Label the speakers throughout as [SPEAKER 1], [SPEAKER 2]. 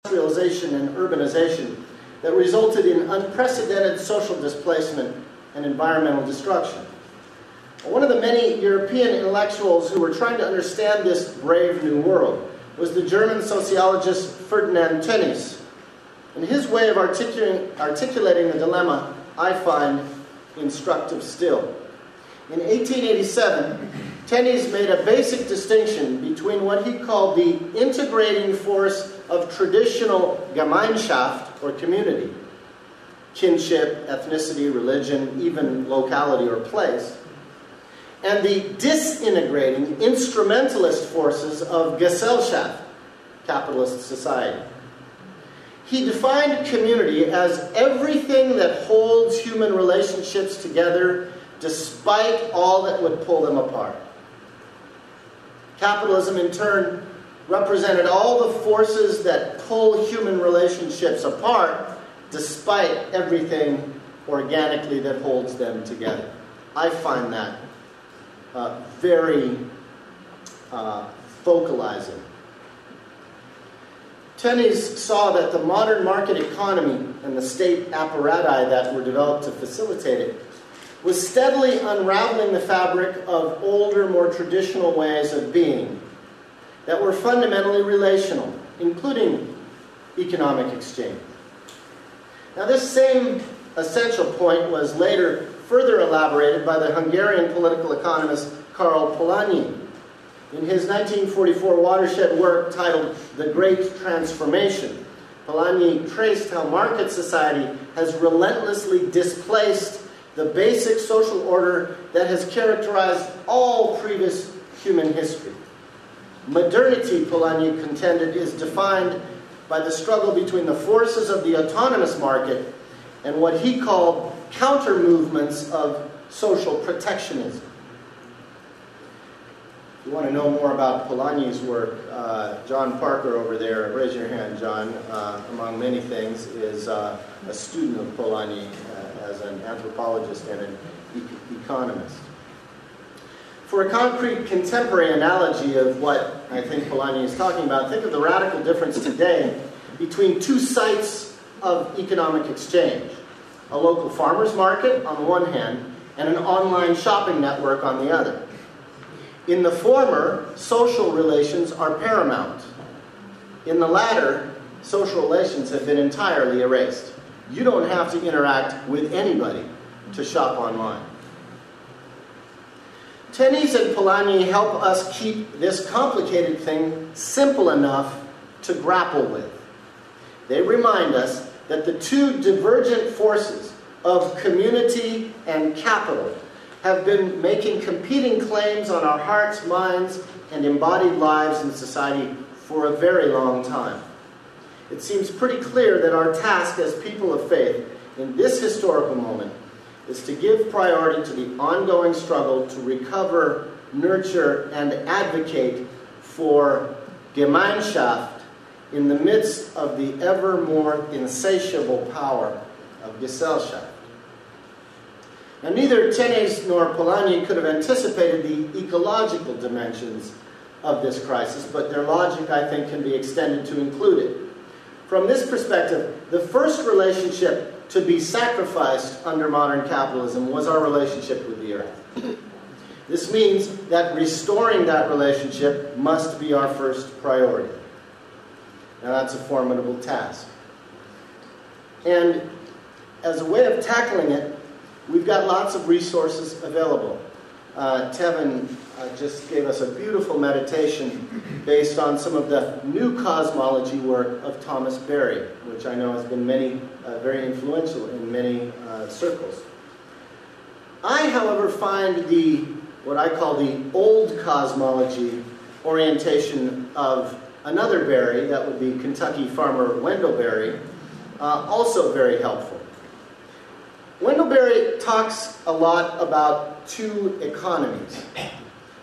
[SPEAKER 1] industrialization and urbanization that resulted in unprecedented social displacement and environmental destruction. One of the many European intellectuals who were trying to understand this brave new world was the German sociologist Ferdinand Tönnies. And his way of articulating the dilemma I find instructive still. In 1887, Tönnies made a basic distinction between what he called the integrating force of traditional Gemeinschaft, or community, kinship, ethnicity, religion, even locality or place, and the disintegrating instrumentalist forces of Gesellschaft, capitalist society. He defined community as everything that holds human relationships together despite all that would pull them apart. Capitalism, in turn, represented all the forces that pull human relationships apart despite everything organically that holds them together. I find that very focalizing. Tönnies saw that the modern market economy and the state apparati that were developed to facilitate it was steadily unraveling the fabric of older, more traditional ways of being that were fundamentally relational, including economic exchange. Now, this same essential point was later further elaborated by the Hungarian political economist Karl Polanyi. In his 1944 watershed work titled The Great Transformation, Polanyi traced how market society has relentlessly displaced the basic social order that has characterized all previous human history. Modernity, Polanyi contended, is defined by the struggle between the forces of the autonomous market and what he called counter-movements of social protectionism. If you want to know more about Polanyi's work, John Parker over there, raise your hand, John, among many things, is a student of Polanyi as an anthropologist and an economist. For a concrete contemporary analogy of what I think Polanyi is talking about, think of the radical difference today between two sites of economic exchange. A local farmer's market on the one hand, and an online shopping network on the other. In the former, social relations are paramount. In the latter, social relations have been entirely erased. You don't have to interact with anybody to shop online. Tönnies and Polanyi help us keep this complicated thing simple enough to grapple with. They remind us that the two divergent forces of community and capital have been making competing claims on our hearts, minds, and embodied lives in society for a very long time. It seems pretty clear that our task as people of faith in this historical moment is to give priority to the ongoing struggle to recover, nurture, and advocate for Gemeinschaft in the midst of the ever more insatiable power of Gesellschaft. Now, neither Tönnies nor Polanyi could have anticipated the ecological dimensions of this crisis, but their logic, I think, can be extended to include it. From this perspective, the first relationship to be sacrificed under modern capitalism was our relationship with the earth. This means that restoring that relationship must be our first priority. Now, that's a formidable task. And as a way of tackling it, we've got lots of resources available. Tevin just gave us a beautiful meditation based on some of the new cosmology work of Thomas Berry, which I know has been very influential in many circles. I, however, find what I call the old cosmology orientation of another Berry, that would be Kentucky farmer Wendell Berry, also very helpful. Wendell Berry talks a lot about two economies,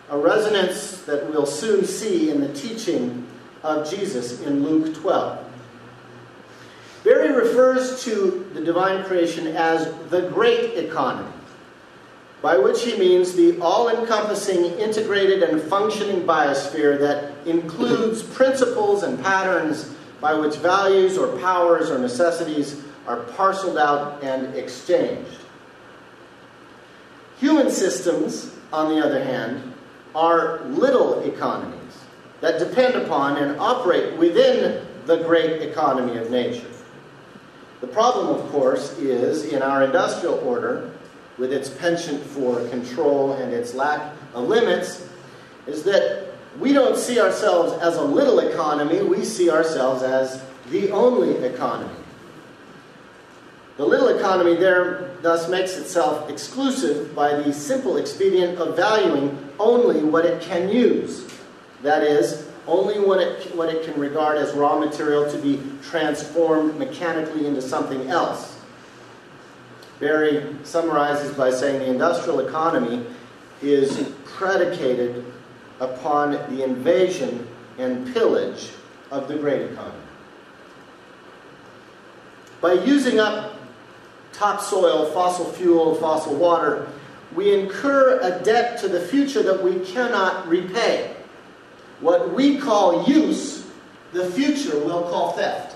[SPEAKER 1] a resonance that we'll soon see in the teaching of Jesus in Luke 12. Berry refers to the divine creation as the great economy, by which he means the all-encompassing, integrated, and functioning biosphere that includes principles and patterns by which values or powers or necessities are parceled out and exchanged. Human systems, on the other hand, are little economies that depend upon and operate within the great economy of nature. The problem, of course, is in our industrial order, with its penchant for control and its lack of limits, is that we don't see ourselves as a little economy, we see ourselves as the only economy. The little economy there thus makes itself exclusive by the simple expedient of valuing only what it can use. That is, only what it can regard as raw material to be transformed mechanically into something else. Berry summarizes by saying the industrial economy is predicated upon the invasion and pillage of the great economy. By using up topsoil, fossil fuel, fossil water, we incur a debt to the future that we cannot repay. What we call use, the future will call theft.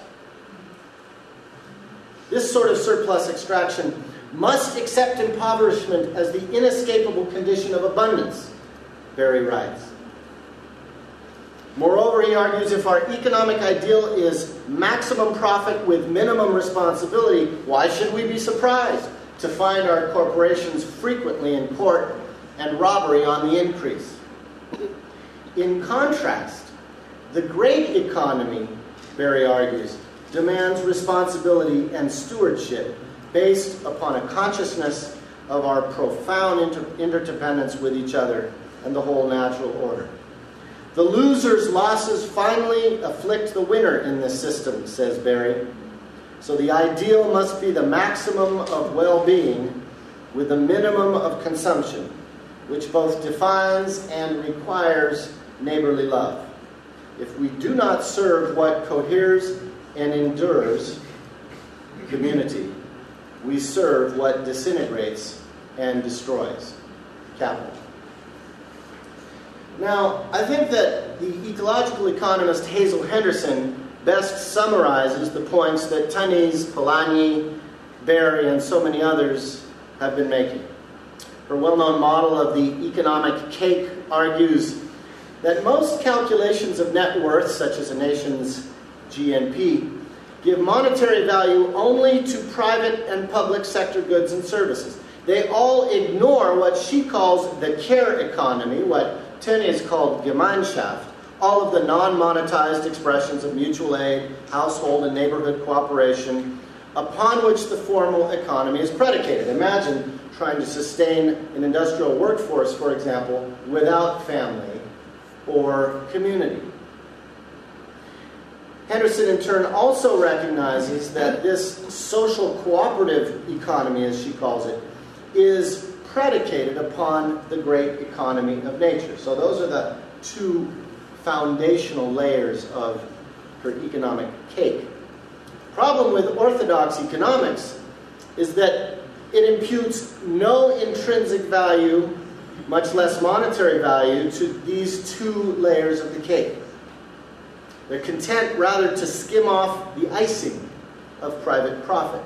[SPEAKER 1] This sort of surplus extraction must accept impoverishment as the inescapable condition of abundance, Berry writes. Moreover, he argues, if our economic ideal is maximum profit with minimum responsibility, why should we be surprised to find our corporations frequently in court and robbery on the increase? In contrast, the great economy, Berry argues, demands responsibility and stewardship based upon a consciousness of our profound interdependence with each other and the whole natural order. The loser's losses finally afflict the winner in this system, says Berry. So the ideal must be the maximum of well-being with the minimum of consumption, which both defines and requires neighborly love. If we do not serve what coheres and endures community, we serve what disintegrates and destroys capital. Now, I think that the ecological economist Hazel Henderson best summarizes the points that Tanis, Polanyi, Berry, and so many others have been making. Her well-known model of the economic cake argues that most calculations of net worth, such as a nation's GNP, give monetary value only to private and public sector goods and services. They all ignore what she calls the care economy, what Tönnies called Gemeinschaft, all of the non-monetized expressions of mutual aid, household and neighborhood cooperation, upon which the formal economy is predicated. Imagine trying to sustain an industrial workforce, for example, without family or community. Henderson, in turn, also recognizes that this social cooperative economy, as she calls it, is predicated upon the great economy of nature. So those are the two foundational layers of her economic cake. The problem with orthodox economics is that it imputes no intrinsic value, much less monetary value, to these two layers of the cake. They're content rather to skim off the icing of private profit.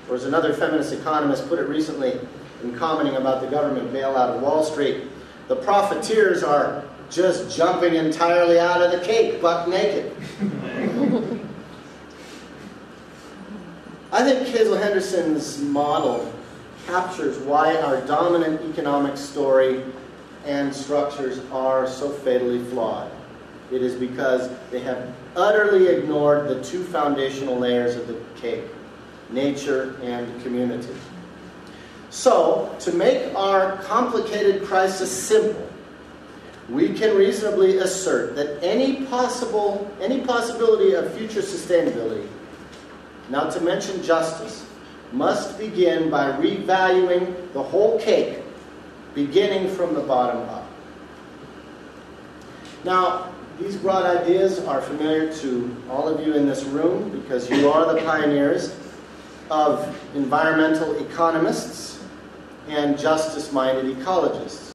[SPEAKER 1] Or as another feminist economist put it recently in commenting about the government bailout of Wall Street, the profiteers are just jumping entirely out of the cake, buck naked. I think Hazel Henderson's model captures why our dominant economic story and structures are so fatally flawed. It is because they have utterly ignored the two foundational layers of the cake, nature and community. So, to make our complicated crisis simple, we can reasonably assert that any possibility of future sustainability, not to mention justice, must begin by revaluing the whole cake, beginning from the bottom up. Now, these broad ideas are familiar to all of you in this room because you are the pioneers of environmental economists and justice-minded ecologists.